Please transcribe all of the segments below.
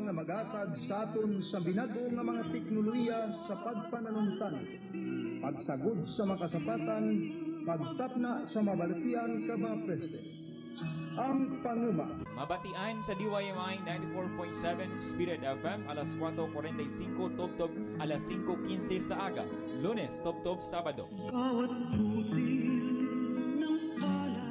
nga magatag sa aton sa binago nga mga teknolohiya sa pagpananumtan, pagsagod sa makasapatan, pagtapna sa mabalatian ka mga preste. Ang panguma. Mabatian sa DYMI 94.7 Spirit FM alas 4.45 tubtob alas 5.15 sa aga. Lunes tubtob Sabado.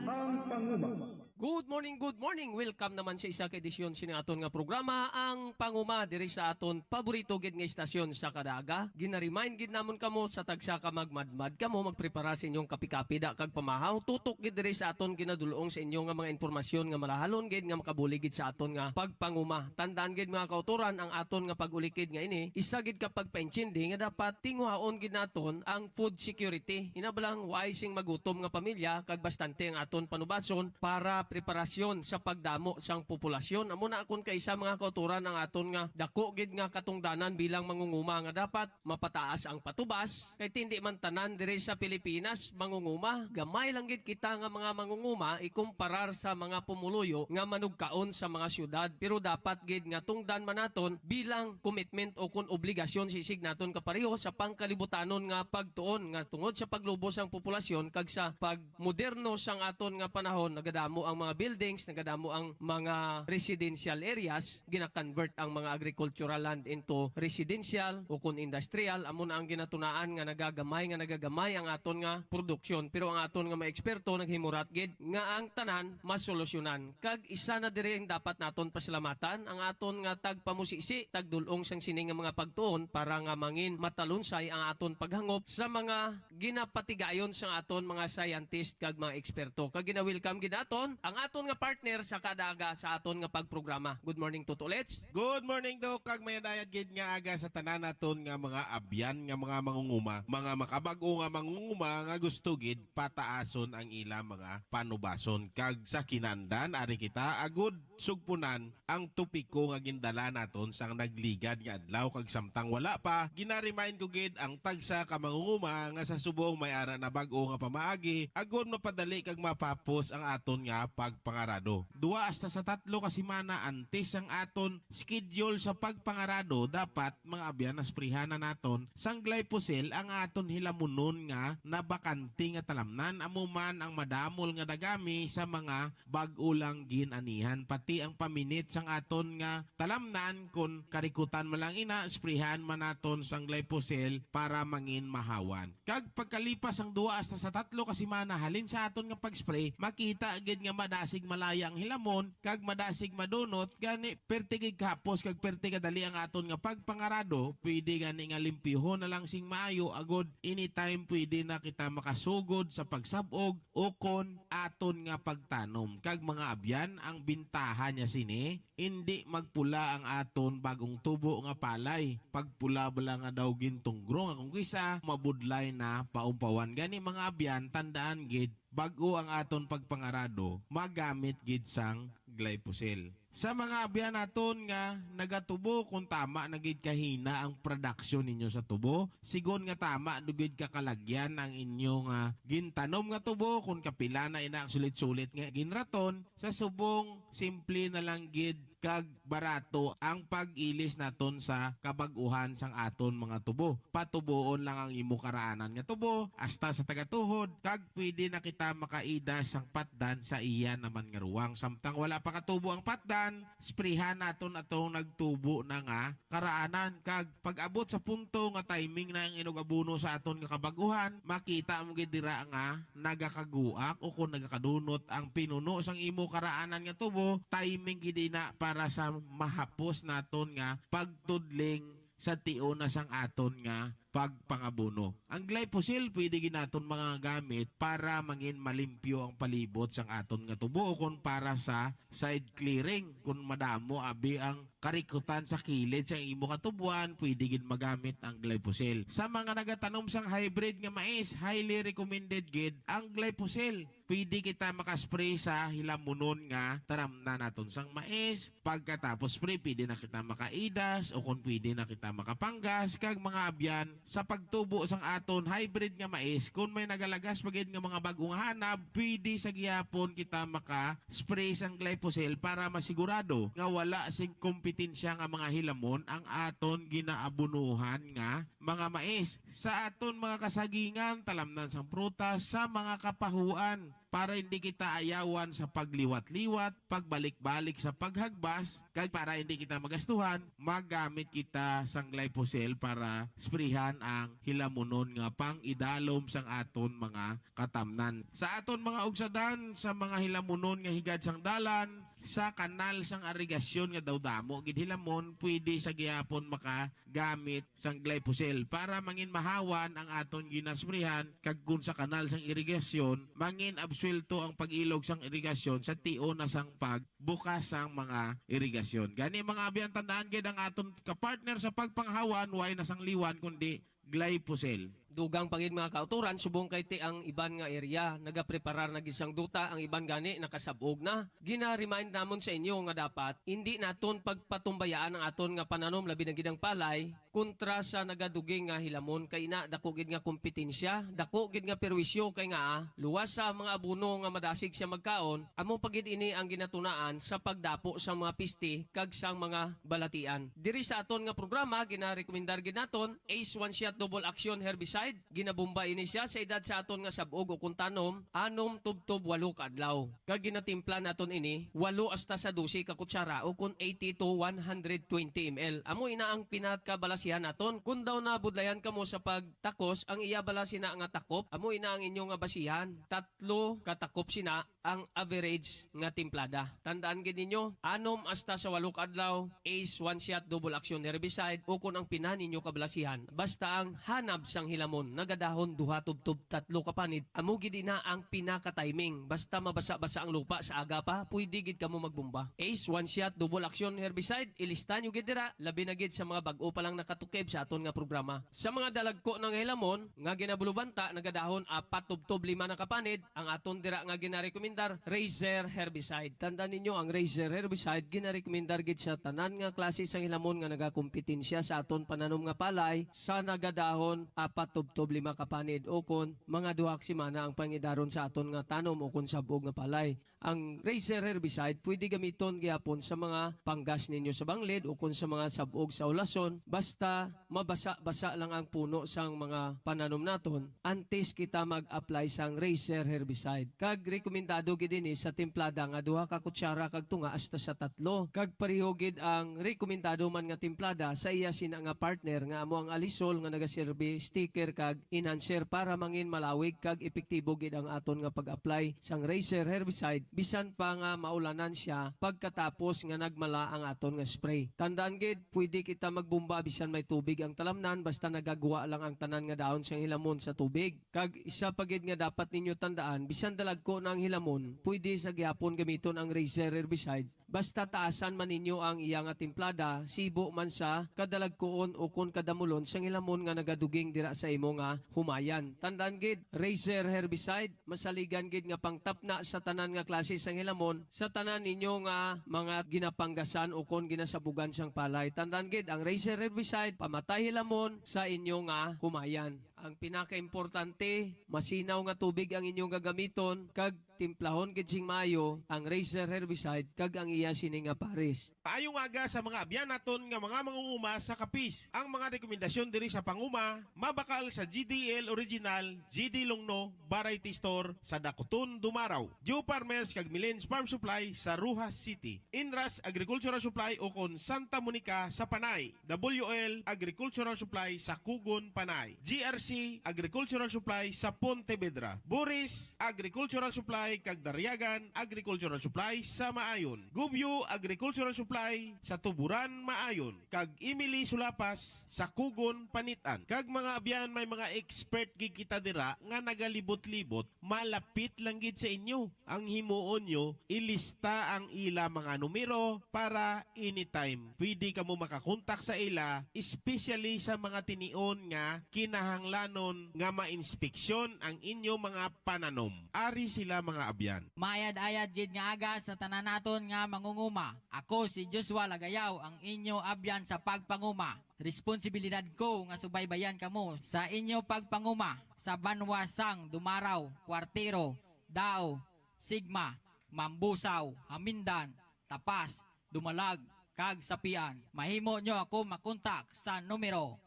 Ang panguma. Good morning. Welcome naman sa isa ka edisyon sini aton nga programa ang panguma diri sa aton paborito gid nga istasyon sa Kadaga. Gina-remind gid namon kamo sa tagsa ka magmadmad kamo magprepara sa inyong kapi-kapi da kag pamahaw. Tutok gid diri sa aton ginadulong sa inyo nga mga impormasyon nga malahalon gid nga makabuli gid sa aton nga pagpanguma. Tandaan gid mga kauturan ang aton nga pagulikid nga ini isa gid ka pagpaintsindi nga dapat tinguhaon gid naton ang food security. Inabalang waising magutom nga pamilya kag bastante ang aton panubason para preparasyon sa pagdamo sang populasyon. Amo na akon kaysa mga kauturan ang aton nga dako gid nga katungdanan bilang mangunguma nga dapat mapataas ang patubas kay tindi man tanan diri sa Pilipinas mangunguma. Gamay lang gid kita nga mga mangunguma ikumparar sa mga pumuluyo nga manugkaon sa mga syudad. Pero dapat gid nga tungdan man naton bilang commitment o kun obligasyon sisig naton kapareho sa pangkalibutanon nga pagtuon nga tungod sa paglubos ang populasyon kag sa pagmoderno sang aton nga panahon nagadamo ang mga buildings, nagadamo ang mga residential areas, gina-convert ang mga agricultural land into residential o kun industrial. Amo na ang ginatunaan nga nagagamay ang aton nga produksyon. Pero ang aton nga mga eksperto naghimurat gid nga ang tanan masolusyonan. Kag isa na diri ang dapat naton pasalamatan ang aton nga tagpamusisi, tagdulong sang sining nga mga pagtuon para nga mangin matalunsay ang aton paghangop sa mga ginapatigayon sa aton mga scientist kag mga eksperto. Kag gina-welcome gid naton ang aton nga partner sa Kadaga sa aton nga pagprograma. Good morning to Let's. Good morning daw kag mayadayad gid nga aga sa tanan naton nga mga abyan nga mga mangunguma, mga makabag-o nga mangunguma nga gusto gid pataason ang ila mga panubason kag sa kinandan ari kita agud sugpunan ang tupiko nga gindala naton sang nagligad nga adlaw kag samtang wala pa gina-remind ko gid ang tagsa ka mangunguma nga sa subong may ara na bag-o nga pamaagi agud mapadali kag mapapos ang aton nga pagpangarado. 2 hasta sa 3 ka semana antes ang aton schedule sa pagpangarado dapat mga abyan nasprihan na naton sang glyphosate ang aton hilamunon nga nabakante nga talamnan amuman ang madamol nga dagami sa mga bag-o lang ginanihan pati ang paminit sang aton nga talamnan kun karikutan man lang ina sprihan man naton sang glyphosate para mangin mahawan. Kag pagkalipas ang 2 hasta sa 3 ka semana halin sa aton nga pagspray makita gid nga madasig malaya ang hilamon kag madasig madunot gani pertigig kapos kag pertiga dali ang aton nga pagpangarado pwede gani nga limpihon na lang sing maayo agod anytime pwede na kita makasugod sa pagsabog o kon aton nga pagtanom. Kag mga abyan ang bintahan niya sini hindi magpula ang aton bagong tubo nga palay pagpula bala nga daw gintunggrong akong kisa mabudlay na paumpawan gani mga abyan tandaan gid bago ang aton pagpangarado, magamit gid sang glyphosate. Sa mga abyan naton nga nagatubo kung tama na gid kahina ang production ninyo sa tubo, sigon nga tama dugid kakalagyan ang inyo nga gintanom nga tubo kung kapila na ina ang sulit-sulit nga ginraton sa subong simple na lang gid kag barato ang pag-ilis naton sa kabag-uhan sang aton mga tubo. Patubuon lang ang imo karaanan nga tubo hasta sa tagatuhod kag pwede na kita makaida sang patdan sa iya naman nga ruwang samtang wala pa katubo ang patdan sprihan naton atong nagtubo na nga karaanan kag pag-abot sa punto nga timing na ang inugabuno sa aton nga kabaguhan makita mo gid dira nga nagakaguak o kung nagakadunot ang pinuno sang imo karaanan nga tubo timing gid na para sa mahapos naton nga pagtudling sa tio na sang aton nga pagpangabuno. Ang glyphosate pwede ginaton mga gamit para mangin malimpyo ang palibot sang aton nga tubo o kung para sa side clearing kung madamo abi ang karikutan sa kilid sa imo katubuan pwede gid magamit ang glyphosate. Sa mga nagatanom sang hybrid nga mais highly recommended gid ang glyphosate pwede kita makaspray sa hilamunon nga taramna naton sang mais. Pagkatapos spray, pwede na kita makaidas o kung pwede na kita makapanggas kag mga abyan sa pagtubo sang aton hybrid nga mais. Kung may nagalagas pagid nga mga bagong hanap, pwede sa gihapon kita maka-spray sang glyphosate para masigurado nga wala sing kompetensya nga mga hilamon ang aton ginaabunuhan nga mga mais. Sa aton mga kasagingan, talamnan sang prutas, sa mga kapahuan, para hindi kita ayawan sa pagliwat-liwat, pagbalik-balik sa paghagbas, kag para hindi kita magastuhan, magamit kita sang glyphosate para sprayhan ang hilamunon nga pang idalom sang aton mga katamnan. Sa aton mga ugsadan, sa mga hilamunon nga higad sang dalan, sa kanal sang arigasyon nga daw damo gid hilamon, pwede sa gihapon makagamit sang glyphosate para mangin mahawan ang aton ginasprihan, kag kun sa kanal sang irigasyon mangin absuelto ang pag-ilog sang irigasyon sa tio na sang pagbukas sang mga irigasyon. Gani mga abyan, tandaan gid ang aton kapartner sa pagpanghawan way na sang liwan kundi glyphosate. Dugang pagid mga kauturan, subong kay ti ang iban nga area nagapreparar na gisang duta, ang iban gani nakasabog na. Gina-remind namon sa inyo nga dapat hindi naton pagpatumbayaan ang aton nga pananom labi na gidang palay kontra sa nagaduging nga hilamon, kay ina dako gid nga kompetensya, dako gid nga perwisyo, kay nga luwas sa mga abono nga madasig siya magkaon. Amo pagid ini ang ginatunaan sa pagdapo sa mga piste kag sang mga balatian. Diri sa aton nga programa gina-rekomendar gid naton ACE One Shot Double Action Herbicide. Ginabumba ini siya sa edad sa aton nga sabog o kung tanom, 6 tubtob 8 kadlaw. Kag ginatimpla naton ini 8 hasta sa 12 ka kutsara o kung 80 to 120 ml. Amo ina ang pinakabalasihan naton. Kung daw nabudlayan kamo sa pagtakos, ang iya balasina nga takop, amo ina ang inyo nga basihan. 3 katakop sina ang average nga timplada. Tandaan gid ninyo, 6 hasta sa 8 kadlaw, ACE One Shot Double Action Herbicide o kung ang pinan ninyo kabalasihan. Basta ang hanab sang hilamon nagadahon 2 tubtob 3 kapanid, amo gid na ang pinaka-timing. Basta mabasa-basa ang lupa sa aga pa, pwede gid kamo magbumba. ACE One Shot Double Action Herbicide, ilista nyo gid dira, labi na gid sa mga bag-o pa lang nakatukeb sa aton nga programa. Sa mga dalagko ng hilamon nga ginabulubanta, nagadahon 4 tubtob 5 na kapanid, ang aton dira nga ginarekomendar Razor Herbicide. Tandaan ninyo, ang Razor Herbicide ginarekomendar gid sa tanan nga klase sang hilamon nga nagakompetensya sa aton pananom nga palay, sa nagadahon 4 tubtob 5 kapanid o kon mga 2 semana ang pangidaron sa aton nga tanom o kon sabog nga palay. Ang Razor Herbicide pwede gamiton gyapon sa mga panggas ninyo sa banglid o kon sa mga sabog sa ulason, basta mabasa-basa lang ang puno sang mga pananom naton antes kita mag-apply sang Razor Herbicide. Kag rekomendado gid ini sa timplada nga 2 ka kutsara kag tunga hasta sa 3. Kag pareho gid ang rekomendado man nga timplada sa iya sina nga partner nga amo ang alisol nga nagaserbi sticker kag enhancer para mangin malawig kag epektibo gid ang aton nga pag-apply sang Razor Herbicide bisan pa nga maulanan siya pagkatapos nga nagmala ang aton nga spray. Tandaan gid, pwede kita magbumba bisan may tubig ang talamnan basta nagagawa lang ang tanan nga dahon sang hilamon sa tubig. Kag isa pa gid nga dapat ninyo tandaan, bisan dalagko na ang hilamon, pwede sa gihapon gamiton ang Razor Herbicide. Basta taasan man ninyo ang iya nga timplada, sibo man sa kadalagkoon o kon kadamulon sang hilamon nga nagaduging dira sa imo nga humayan. Tandaan gid, Razor Herbicide masaligan gid nga pangtapna sa tanan nga klase sang hilamon sa tanan ninyo nga mga ginapanggasan o kon ginasabugan sang palay. Tandaan gid, ang Razor Herbicide pamatay hilamon sa inyo nga humayan. Ang pinaka-importante, masinaw nga tubig ang inyong gagamiton kag timplahon gid sing maayo ang Razor Herbicide kag ang iya sini nga pares. Paayong aga sa mga abyan naton nga mga mangunguma sa kapis. Ang mga rekomendasyon diri sa panguma, mabakal sa GDL Original, GD Longno, Variety Store sa Dakuton, Dumaraw. Joe Farmers kag Millen's Farm Supply sa Rojas City. Inras Agricultural Supply o kon Santa Monica sa Panay. WL Agricultural Supply sa Kugon, Panay. GRC Agricultural Supply sa Pontevedra. Boris Agricultural Supply kag Dariagan Agricultural Supply sa Maayon. Gubyo Agricultural Supply supply sa tuburan maayon, kag imili sulapas sa kugon panitan. Kag mga abyan may mga expert gid kita dira nga nagalibot-libot, malapit lang gid sa inyo. Ang himuon nyo, ilista ang ila mga numero para anytime pwede ka mo makakontak sa ila, especially sa mga tinion nga kinahanglanon nga ma-inspeksyon ang inyo mga pananom. Ari sila mga abyan. Mayad-ayad gid nga aga sa tanan naton nga mangunguma. Ako si Joshua Lagayaw, ang inyo abyan sa pagpanguma. Responsibilidad ko nga subaybayan kamo sa inyo pagpanguma sa Banwasang, Dumaraw, Kwartero, Dao, Sigma, Mambusaw, Hamindan, Tapas, Dumalag, kag Sapian. Mahimo nyo ako makontak sa numero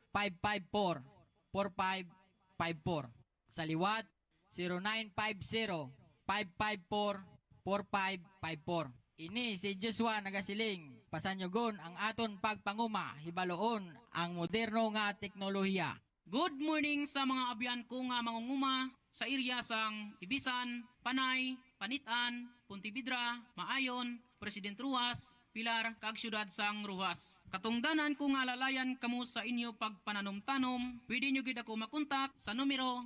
0950-554-4554. Sa liwat, 0950-554-4554. Ini si Joshua nagasiling, pasanyogon ang aton pagpanguma, hibaloon ang moderno nga teknolohiya. Good morning sa mga abyan ko nga mangunguma sa area sang Ibisan, Panay, Panitan, Pontevedra, Maayon, President Ruas, Pilar, kag syudad sang Ruas. Katungdanan ko nga lalayan kamo sa inyo pagpananom-tanom, pwede nyo gid ako makontak sa numero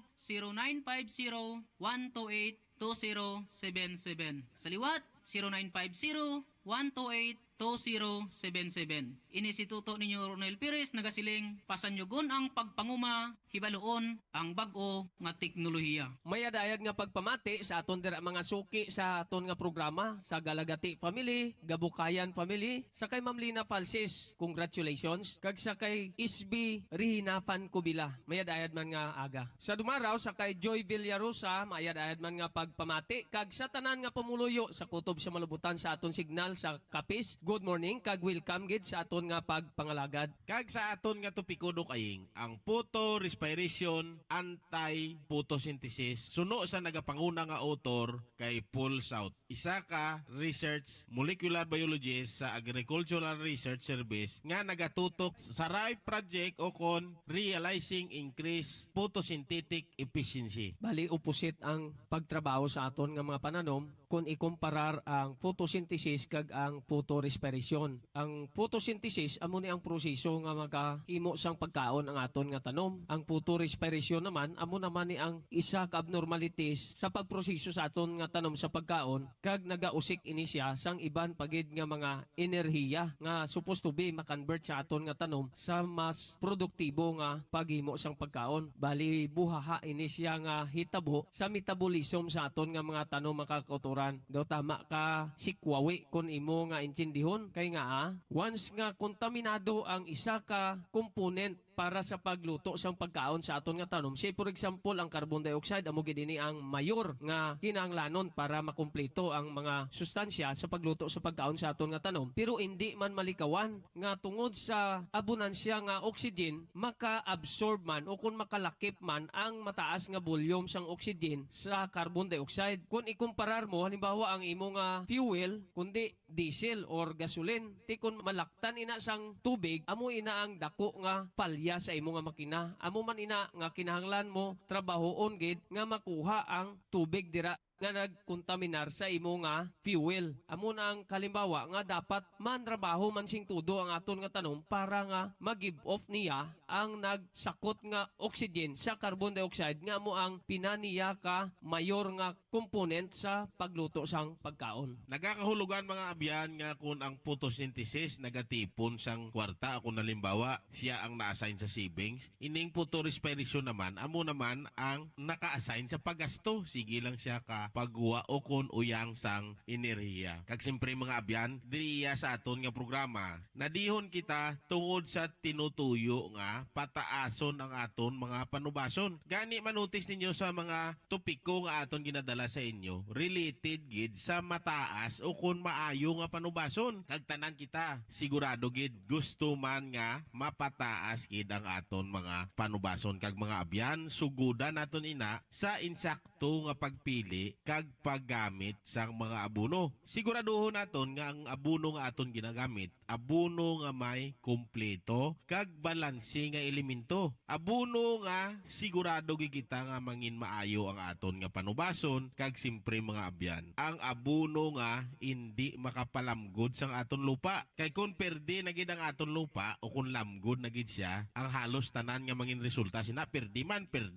0950-128-2077. Sa liwat, 0950-128-2077. Inisituto ninyo Ronel Perez nagasiling, pasanyogon ang pagpanguma, hibaloon ang bag-o nga teknolohiya. Mayadayad nga pagpamati sa aton dira mga suki sa aton nga programa sa Galagati Family, Gabukayan Family, sa kay Ma'am Lina Falsis, congratulations. Kag sa kay Isbi Rihinafan Kubila, mayadayad man nga aga. Sa Dumaraw sa kay Joy Villarosa, mayadayad man nga pagpamati. Kag sa tanan nga pamuluyo sa kutob sa malubutan sa aton signal sa Kapis, good morning kag welcome gid sa aton nga pagpangalagad. Kag sa aton nga tupikudo kaying ang photo respiration anti-photosynthesis suno sa nagapanguna nga author kay Paul South. Isa ka research molecular biologist sa Agricultural Research Service nga nagatutok sa RIPE project o kon realizing increased photosynthetic efficiency. Bali opposite ang pagtrabaho sa aton nga mga pananom kung ikumparar ang photosynthesis kag ang photorespiration. Ang photosynthesis amo ni ang proseso nga makahimo sang pagkaon ang aton nga tanom. Ang photorespiration naman amo naman ni ang isa ka abnormalities sa pagproseso sa aton nga tanom sa pagkaon kag nagausik ini siya sang iban pagid nga mga enerhiya nga supposed to be makonvert sa aton nga tanom sa mas produktibo nga paghimo sang pagkaon. Bali buhaha ini siya nga hitabo sa metabolism sa aton nga mga tanom makakauturan. Daw tama ka sikwawi kung imo nga intindihon kay nga once nga kontaminado ang isa ka component para sa pagluto sang pagkaon sa aton nga tanom. Say for example, ang carbon dioxide amo gid ini ang mayor nga kinahanglanon para makumpleto ang mga sustansya sa pagluto sa pagkaon sa aton nga tanom. Pero hindi man malikawan nga tungod sa abunansya nga oxygen maka-absorb man o kung makalakip man ang mataas nga volume sang oxygen sa carbon dioxide. Kung ikumparar mo halimbawa ang imo nga fuel kundi diesel or gasoline, ti kun malaktan ina sang tubig amo ina ang dako nga palya sa imo nga makina. Amo man ina nga kinahanglan mo trabahoon gid nga makuha ang tubig dira nga nagkontaminar sa imo nga fuel. Amo na ang kalimbawa nga dapat manrabaho man sing tudo ang aton nga tanom para nga mag-give off niya ang nagsakot nga oxygen sa carbon dioxide nga amo ang pinaniya ka mayor nga component sa pagluto sang pagkaon. Nagakahulugan mga abyan nga kung ang photosynthesis nagatipon sang kwarta kung halimbawa siya ang na-assign sa savings, ining photorespiration naman amo naman ang naka-assign sa paggasto. Sige lang siya ka pagguwa o kon uyang sang enerhiya. Kag simpre mga abyan, diriya sa aton nga programa, nadihon kita tungod sa tinutuyo nga pataason ang aton mga panubason. Gani manutis ninyo sa mga topiko nga aton ginadala sa inyo, related gid sa mataas o kon maayo nga panubason. Kag tanan kita, sigurado gid gusto man nga mapataas gid ang aton mga panubason. Kag mga abyan, sugudan naton ina sa insakto nga pagpili kag paggamit sang mga abono. Siguraduhon naton nga ang abono nga aton ginagamit abono nga may kumpleto kag balanse nga elemento. Abono nga sigurado gid kita nga mangin maayo ang aton nga panubason kag simpre mga abyan. Ang abono nga hindi makapalamgod sang aton lupa. Kay kung perde na gid ang aton lupa o kung lamgod na gid siya, ang halos tanan nga mangin resulta sina perdi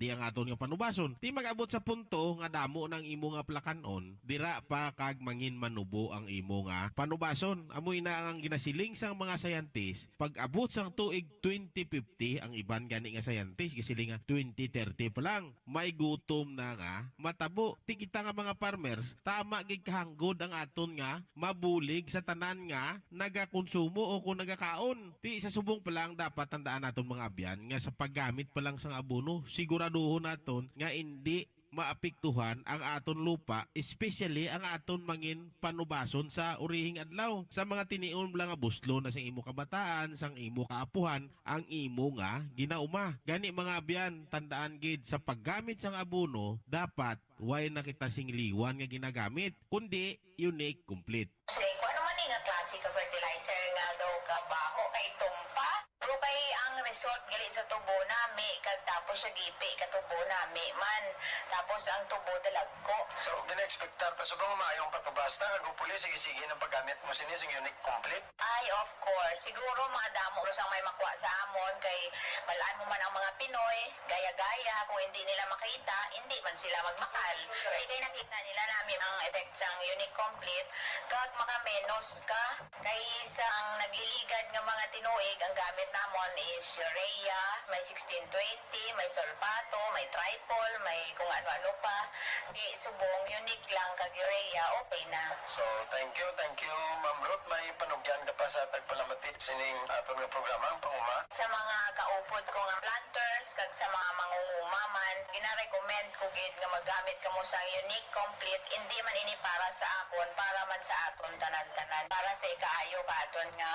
ang aton nga panubason. Di mag-abot sa punto nga damo ng imo nga plakanon, dira pa kag mangin manubo ang imo nga panubason. Amoy na ang ginasiling sang mga scientist, pag abot sang tuig 2050, ang iban gani nga scientist gisiling nga 2030 pa lang, may gutom na nga matabo. Ti kita nga mga farmers, tama gid kahanggod ang aton nga mabulig sa tanan nga nagakonsumo o kung nagakaon. Ti sa subong pa lang dapat tandaan naton mga abyan nga sa paggamit pa lang sang abono, siguraduhon naton nga hindi maapektuhan ang aton lupa, especially ang aton mangin panubason sa urihing adlaw. Sa mga tinion lang nga buslo na sang imo kabataan, sang imo kaapuhan, ang imo nga ginauma. Gani mga abyan, tandaan gid sa paggamit sang abono, dapat way na kita singliwan nga ginagamit, kundi unique complete. Say, kung ano man nga klase ka fertilizer nga daw ka baho kay tumpa, pero kay ang result gali sa tubo nami, kag tapos sa gipi ka tubo nami man, tapos ang tubo dalagko. So, gina-expectar pa sa mga maayong patubasta, kagupuli, sige-sige ng paggamit mo sinis, yung unique complete. Ay, of course. Siguro mga damo sang may makuha sa amon kay balaan mo man ang mga Pinoy, gaya-gaya, kung hindi nila makita, hindi man sila magmakal. Kay nakita nila namin ang effect sang unique complete, kag makamenos ka. Kay isang nagliligad nga mga tinuig, ang gamit namon is urea, may 1620, may sulfato, may tripol, may kung ano-ano pa. Di subong unique lang kag urea, okay na. So, thank you, Ma'am Ruth. May panugyan ka pa sa tagpalamatit sining aton nga programa, ang panguma. Sa mga kaupod ko nga planters, kag sa mga mangungumaman, gina-recommend ko gid nga magamit kamo sa unique complete, hindi man ini para sa akon, para man sa aton tanan-tanan, para sa ikaayo ka aton nga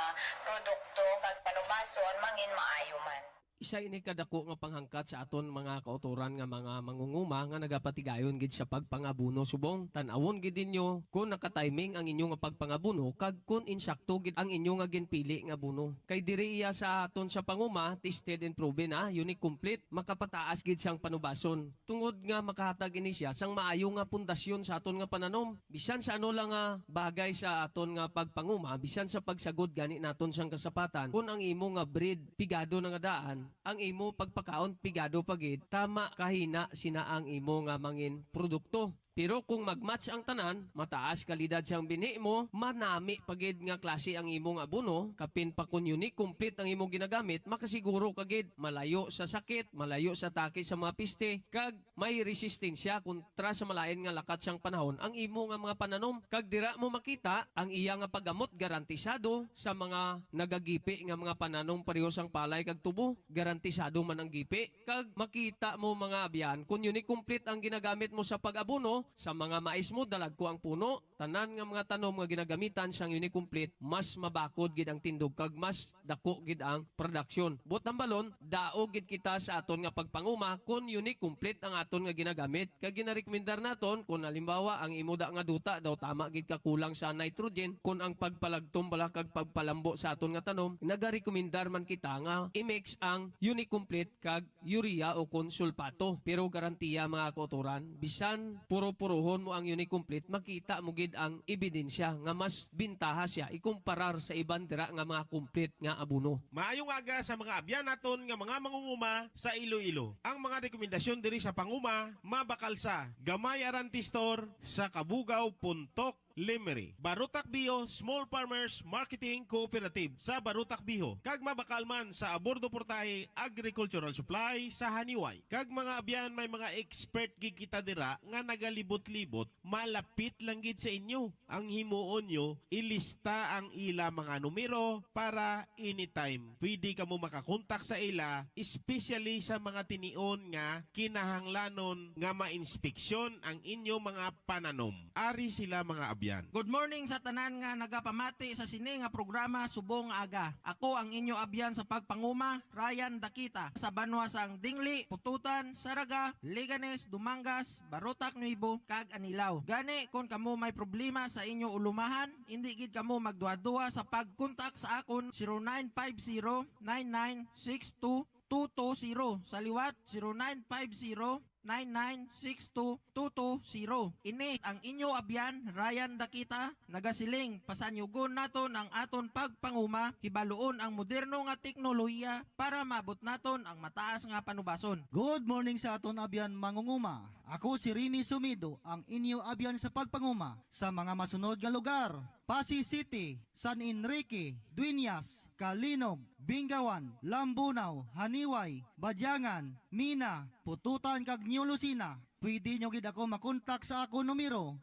produkto kag panubason mangin maayo man. Isa ini kadako nga panghangkat sa aton mga kauturan nga mga mangunguma nga nagapatigayon gid sa pagpangabuno subong. Tan-awon gid ninyo kung naka-timing ang inyo nga pagpangabuno kag kung insakto gid ang inyo nga ginpili nga buno. Kay diri iya sa aton sa panguma tested and proven unique complete, makapataas gid sang panubason. Tungod nga makahatag ini siya sang maayo nga pundasyon sa aton nga pananom. Bisan sa ano lang nga bagay sa aton nga pagpanguma, bisan sa pagsagod gani naton sang kasapatan, kung ang imo nga breed pigado na nga daan, ang imo pagpakaon pigado pagid, tama kahina sina ang imo nga mangin produkto. Pero kung magmatch ang tanan, mataas kalidad siyang binhi mo, manami pagid nga klase ang imong abono, kapin pa kun unique complete ang imong ginagamit, makasiguro kagid malayo sa sakit, malayo sa takis sa mga piste, kag may resistensya kontra sa malain nga lakat siyang panahon ang imo nga mga pananom. Kag dira mo makita ang iya nga paggamot garantisado sa mga nagagipi nga mga pananom pareho sang palay kag tubo, garantisado man ang gipi. Kag makita mo mga abyan kung unique complete ang ginagamit mo sa pag-abono, sa mga mais mo dalag ko ang puno, tanan nga mga tanom nga ginagamitan siyang unique complete, mas mabakod gid ang tindog kag mas dako gid ang production. But ang balon, daog gid kita sa aton nga pagpanguma kung unique complete ang aton nga ginagamit. Kag ginarekomendar naton kung halimbawa ang imo da nga duta daw tama gid ka kulang sa nitrogen, kung ang pagpalagtom bala kag pagpalambo sa aton nga tanom, nagarekomendar man kita nga i-mix ang unique complete kag urea o kun sulfato. Pero garantiya mga kauturan, bisan puro-puruhon mo ang unique complete, makita mo gid ang ebidensya nga mas bintaha siya ikumparar sa ibang dira nga mga complete nga abono. Maayong aga sa mga abyan naton nga mga mangunguma sa Iloilo. Ang mga rekomendasyon diri sa panguma, mabakal sa Gamay Aranti Store sa Kabugaw, Puntok, Lemery. Barutak Bio Small Farmers Marketing Cooperative sa Barutak Biho. Kag mabakalman sa Abordo Portahe Agricultural Supply sa Haniway. Kag mga abyan may mga expert gid kita dira nga nagalibot-libot, malapit lang gid sa inyo. Ang himuon nyo, ilista ang ila mga numero para anytime pwede ka mo makakontak sa ila, especially sa mga tinion nga kinahanglanon nga ma-inspeksyon ang inyo mga pananom. Ari sila mga abyan abyan. Good morning sa tanan nga nagapamati sa sini nga programa Subong Aga. Ako ang inyo abyan sa pagpanguma, Ryan Dakita. Sa banwa sang Dingli, Pututan, Saraga, Liganes, Dumangas, Barotac Nuevo, kag Anilaw. Gani kung kamo may problema sa inyo ulumahan, hindi gid kamo magduwa-duwa sa pagkontak sa akon 0950-9962-220. Sa liwat 0950-9962-220. Ini ang inyo abyan, Ryan Dakita, nagasiling pasanyugon naton ang aton pagpanguma, hibaluon ang moderno nga teknolohiya para mabot naton ang mataas nga panubason. Good morning sa aton abyan mangunguma. Ako si Remy Sumido, ang inyo abyan sa pagpanguma sa mga masunod nga lugar. Pasig City, San Enrique, Dueñas, Calinog, Bingawan, Lambunaw, Haniway, Badyangan, Mina, Pututan kag New Lucena. Pwede nyo gid ako makontak sa ako numero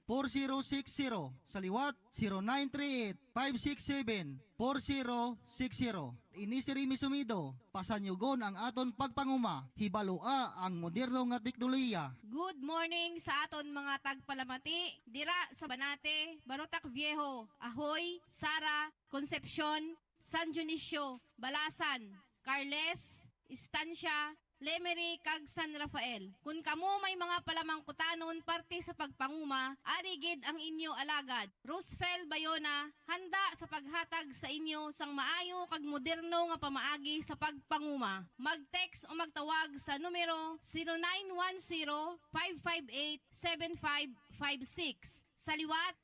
0938-567-4060. Sa liwat 0938-567-4060. Ini si Remy Sumido, pasanyugon ang aton pagpanguma, hibalua ang moderno nga teknolohiya. Good morning sa aton mga tagpalamati, dira sa Banate, Barotac Viejo, Ahoy, Sara, Concepcion, San Dionisio, Balasan, Carles, Estancia, Lemery kag San Rafael. Kung kamo may mga palamangkutanon parte sa pagpanguma, arigid ang inyo alagad. Roosevelt Bayona, handa sa paghatag sa inyo sang maayo kag moderno nga pamaagi sa pagpanguma. Mag-text o magtawag sa numero 0910-558-7556. Sa liwat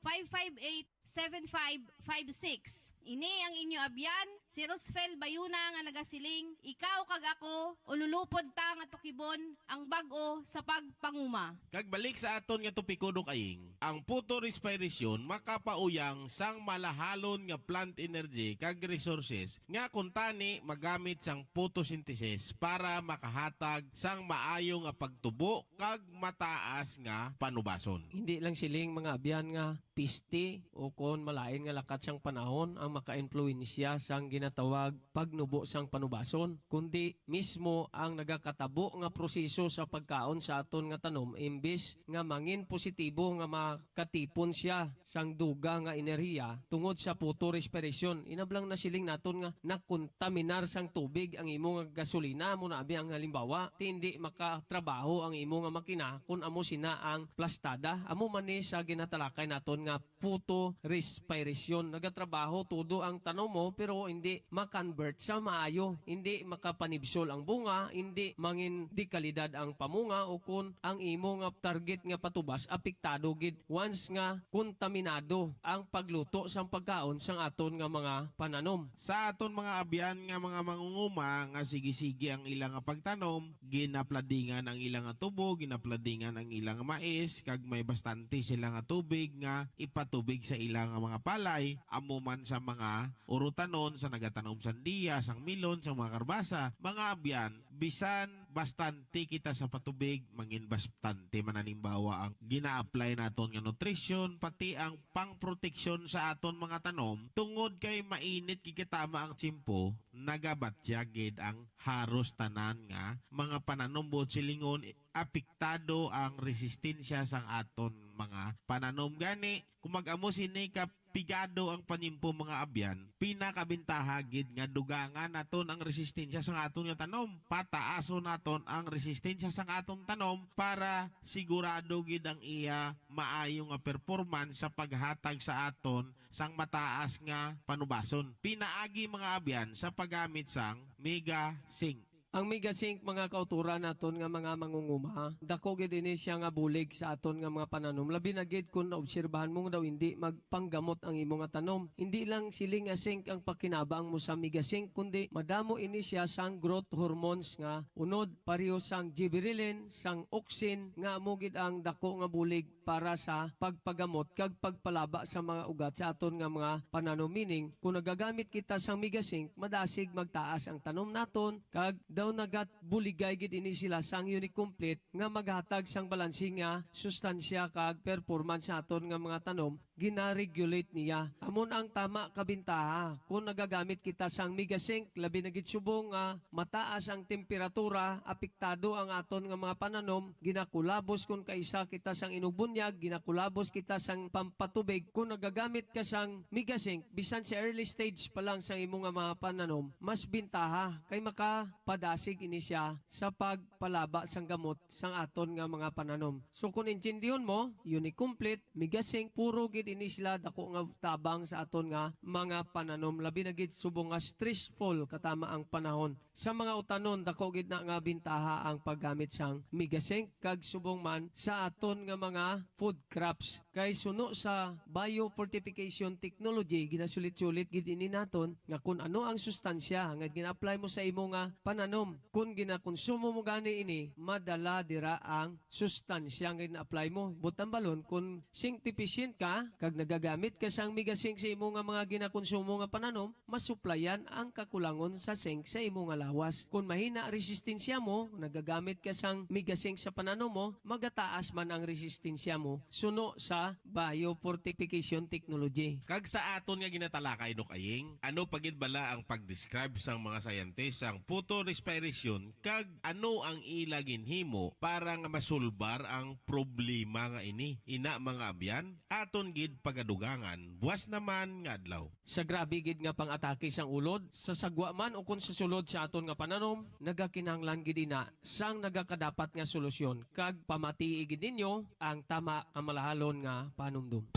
0910-558-7556. Ini ang inyo abyan, si Roosevelt Bayuna nga nagasiling, ikaw kag ako, ululupod ta nga tukibon ang bag-o sa pagpanguma. Kagbalik sa aton nga topiko do kaying, ang photo respiration makapauyang sang malahalon nga plant energy kag resources nga kuntani magamit sang photosynthesis para makahatag sang maayo nga pagtubo kag mataas nga panubason. Hindi lang siling mga abyan nga pisti o kon malain nga lakat siyang panahon ang maka-influensya sang ginatawag pagnubo sang panubason, kundi mismo ang nagakatabo nga proseso sa pagkaon sa aton nga tanom imbis nga mangin positibo nga makatipon siya sang duga nga enerhiya tungod sa photorespiration. Inablang na siling naton nga nakontaminar sang tubig ang imo nga gasolina mo na abi ang halimbawa hindi makatrabaho ang imo nga makina kun amo sina ang plastada. Amo man ni sa ginatalakay naton nga photorespiration. Nagatrabaho tudo ang tanom mo pero hindi makonvert sa maayo, hindi makapanibsol ang bunga, hindi mangin di kalidad ang pamunga o kun ang imo nga target nga patubas apektado gid once nga kontaminado ang pagluto sang pagkaon sang aton nga mga pananom. Sa aton mga abyan nga mga mangunguma nga sige-sige ang ilang nga pagtanom, ginapladingan ang ilang nga tubo, ginapladingan ang ilang nga mais, kag may bastante sila nga tubig nga ipatubig sa ilang nga mga palay, amo man sa mga urutanon sa nagatanom sandiya, sang milon, sa mga karbasa, mga abyan, bisan bastante kita sa patubig, mangin bastante manalimbawa ang gina-apply naton nga nutrition, pati ang pang-proteksyon sa aton mga tanom, tungod kay mainit kikitama ang tsimpo, nagabatya gid ang haros tanan nga mga pananom bot silingon, apektado ang resistensya sang aton mga pananom. Gani, kung mag-amo sini ka pigado ang panimpo mga abyan, pinakabintaha gid nga dugangan naton ang resistensya sa aton nga tanom. Pataaso naton ang resistensya sa aton tanom para sigurado gid ang iya maayo nga performance sa paghatag sa aton sang mataas nga panubason. Pinaagi mga abyan sa paggamit sang Mega Zinc. Ang Mega Zinc mga kauturan naton nga mga mangunguma, dako gid ini siya nga bulig sa aton nga mga pananom. Labi na gid kun naobserbahan mo daw hindi magpanggamot ang imo nga tanom. Hindi lang siling nga zinc ang pakinabang mo sa Mega Zinc, kundi madamo ini siya sang growth hormones nga unod pareho sang gibberellin, sang auxin nga amo gid ang dako nga bulig para sa pagpagamot kag pagpalaba sa mga ugat sa aton nga mga pananom. Meaning, kung nagagamit kita sang Mega Zinc, madasig magtaas ang tanom naton kag the daw nagat buligay gid ini sila sang unique complete nga maghatag sang balansi nga sustansya kag performance sa aton nga mga tanom gina-regulate niya. Amon ang tama kabintaha kung nagagamit kita sang Megasync labi na gid subong nga mataas ang temperatura, apektado ang aton nga mga pananom, ginakulabos kung kaisa kita sang inubunyag, ginakulabos kita sang pampatubig. Kung nagagamit ka sang Megasync bisan sa early stage pa lang sang imong nga mga pananom, mas bintaha kay makapadasig ini siya sa pagpalaba sang gamot sang aton nga mga pananom. So kung intindihon mo, unique complete, Megasync puro gid ini sila dako nga tabang sa aton nga mga pananom, labi na gid subong nga stressful katama ang panahon. Sa mga utanon dako gid na nga bintaha ang paggamit sang Megasync kag subong man sa aton nga mga food crops. Kay suno sa biofortification technology ginasulit-sulit gid ini naton nga kung ano ang sustansya nga gina-apply mo sa imo nga pananom. Kung ginakonsumo mo gani ini, madala dira ang sustansya nga gina-apply mo. Butang balon kung zinc deficient ka kag nagagamit ka sang Megasync sa imo nga mga ginakonsumo nga pananom, masuplayan ang kakulangon sa zinc sa imo nga lawas. Kung mahina resistensya mo, nagagamit ka sang Megasync sa pananom mo, magataas man ang resistensya mo suno sa biofortification technology. Kag sa aton nga ginatalakay no kaying, ano pagid bala ang pag-describe sang mga scientist sang photorespiration kag ano ang ila ginhimo para nga masulbar ang problema nga ini. Ina mga abyan, aton gid pagadugangan, buwas naman nga adlaw. Sa grabe gid nga pang-atake sang ulod, sa sagwa man o kung sa sulod sa aton nga pananom, nagakinahanglan gid ina sang nagakadapat nga solusyon kag pamatii gid ninyo ang tama kamalahalon nga panumdum.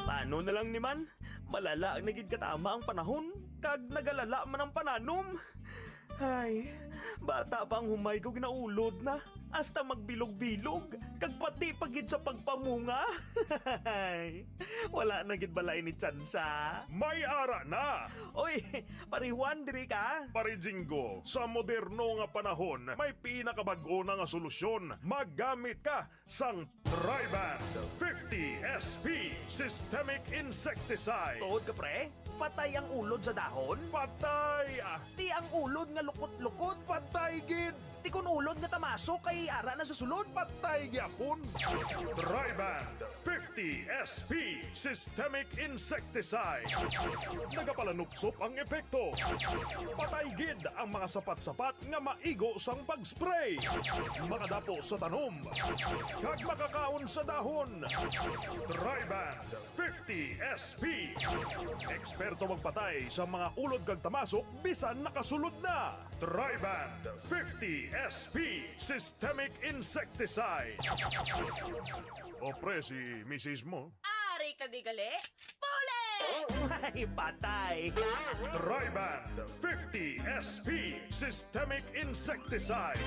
Paano na lang ni man? Malala ang naging katama ang panahon, kag nagalala man ang pananom. Ay, bata pa ang humay ko ginaulod na. Hasta magbilog-bilog, kag pati pagid sa pagpamunga. Wala na gid balay ni Chansa. May ara na! Oy, parihuan diri ka. Parijinggo, sa moderno nga panahon, may pinakabag-o na nga solusyon. Maggamit ka sang Triband 50 SP Systemic Insecticide. Tuod ka pre, patay ang ulod sa dahon. Patay! Ti ang ulod nga lukot-lukot. Patay gid! Ti kun ulod nga tamaso kay ara na sa sulod. Patay gyapon! Triband 50 SP Systemic Insecticide. Nagapalanupsop ang epekto. Patay gid ang mga sapat-sapat nga maigo sang pag-spray. Makadapo sa tanom. Kag makakaon sa dahon. Triband 50 SP. Eksperto magpatay sa mga ulod kag tamasok bisan nakasulod na. Triband 50 SP Systemic Insecticide. O pre, si Mrs. mo? Ari ka di gali? Pule! Ay, patay! Triband 50 SP Systemic Insecticide.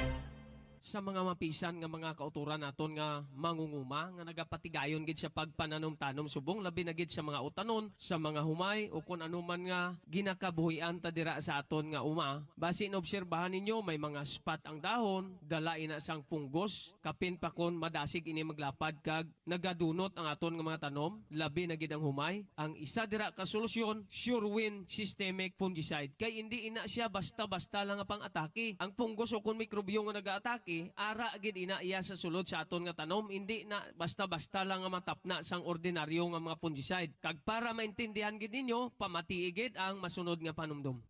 Sa mga mapisan nga mga kauturan naton nga mangunguma nga nagapatigayon gid sa pagpananom-tanom subong labi na gid sa mga utanon, sa mga humay o kun ano man nga ginakabuhian ta dira sa aton nga uma. Base inobserbahan ninyo may mga spot ang dahon, dala ina sang fungus, kapin pa kon madasig ini maglapad kag nagadunot ang aton nga mga tanom, labi na gid ang humay. Ang isa dira ka solusyon, SureWin Systemic Fungicide. Kay hindi ina siya basta-basta lang nga pang-atake. Ang fungus o kun mikrobyo nga nag-aatake ara gid ina iya sa sulod sa aton nga tanom, hindi na basta-basta lang nga matapna sang ordinaryo nga mga fungicide. Kag para maintindihan gid ninyo, pamatii gid ang masunod nga panumdum.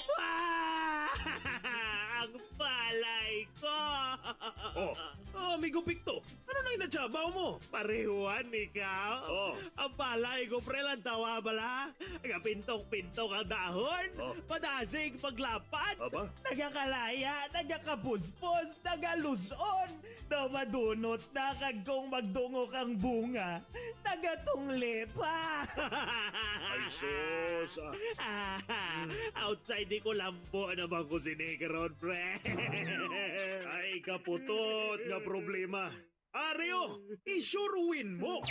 Ang palay ko! Amigo Picto, ano na inadyabaw mo? Parehuan ikaw? Ang palay ko pre lang tawa bala. Nagapintok-pintok ang dahon. Padasig paglapad. Aba? Nagakalaya, nagakapuspos, nagaluzon. Namadunot na kag kung magdungok ang bunga. Nagatungli pa. Ay sus! Outside di ko lambo naman ko si Negron, pre. Ay kaputot nga problema. Areo, i-SureWin mo!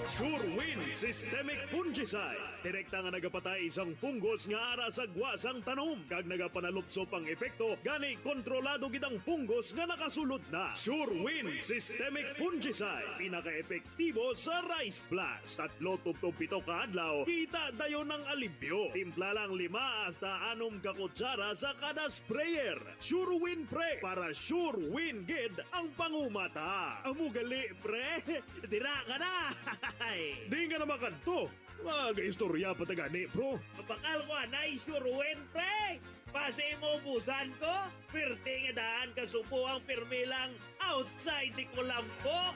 SureWin Systemic Fungicide. Direkta nga nagapatay isang punggos nga ara sa gwasang tanom. Kag nagapanalupso pang epekto, gani kontrolado gidang punggos nga nakasulod na. SureWin Systemic Fungicide. Pinaka-epektibo sa rice blast. 3-7 kaadlaw, kita dayon ng alibyo. Timpla lang 5 hasta 6 ka kutsara sa kada sprayer. SureWin Pre para SureWin gid ang pangumata. Amo gali, pre. Dira ka na. Di nga na makanto. Mag-istorya pa tagani, bro. Mapakal ko na SureWin, pre. Pasi mo ubusan ko. Pirte nga daan kasupo ang pirmilang outside di Colombo.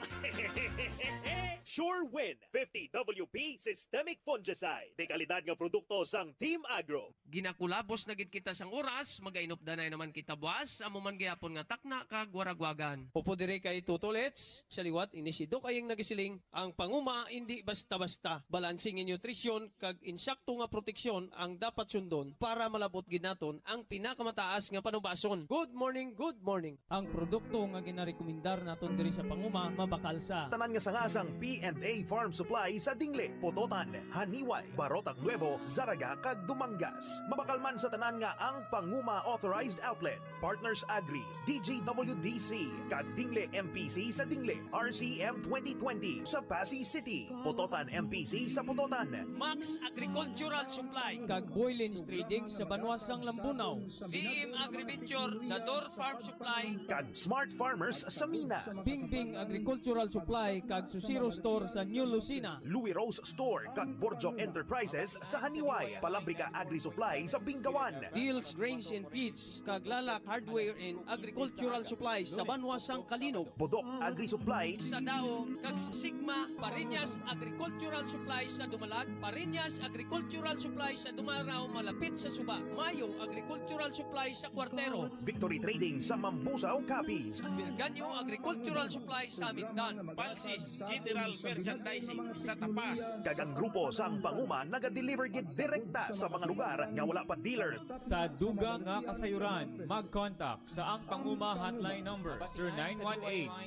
SureWin 50 WP Systemic Fungicide. De kalidad nga produkto sang Team Agro. Ginakulabos na gid kita sang oras, magainupdanay naman kita buwas, amo man gyapon nga takna kag waragwagan. Upo dire kay Tutolets, sa liwat inisido kayeng nagisiling, ang panguma hindi basta-basta. Balansing in nutrisyon kag insakto nga proteksyon ang dapat sundon para malabot gid naton ang pinakamataas nga panubason. Good morning, good morning. Ang produkto nga ginarekomendar naton diri sa panguma mabakal sa Tanan nga sangasang P&A Farm Supply sa Dingle, Pototan, Haniway, Barotang Nuevo, Zaraga kag Dumangas. Mabakalman sa tanan nga ang Panguma Authorized Outlet, Partners Agri, DGWDC, kag Dingle MPC sa Dingle, RCM 2020 sa Pasay City, Pototan MPC sa Pototan, Max Agricultural Supply kag Boylins Trading sa Banwasang Lambunaw, VM Agriventure, Dador Farm Supply kag Smart Farmers sa Mina, Bingbing Agricultural Supply kag Susiro Store sa New Lucina, Louis Rose Store kag Borjo Enterprises sa Haniway, Palabrika Agri Supply sa Bingawan, Deals Grains and Feeds kag Lalak Hardware and Agricultural Supplies sa Banwasang Kalinog, Budok Agri Supply sa Dao kag Sigma Pariñas Agricultural Supplies sa Dumalag, Pariñas Agricultural Supplies sa Dumaraw malapit sa Suba, Mayo Agricultural Supplies sa Cuartero, Victory Trading sa Mambusaw, Capiz, Birganyo Agricultural Supplies sa Mindan, Palsis General Merchandising sa Tapas. kag ang grupo sang Panguma naga-deliver gid direkta sa mga lugar nga wala pa dealer. Sa duga nga kasayuran, mag-contact sa ang Panguma hotline number Sir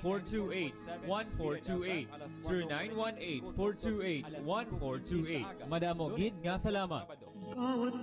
918-428-1428 Sir 918-428-1428. Madamo gid nga salamat. Bawat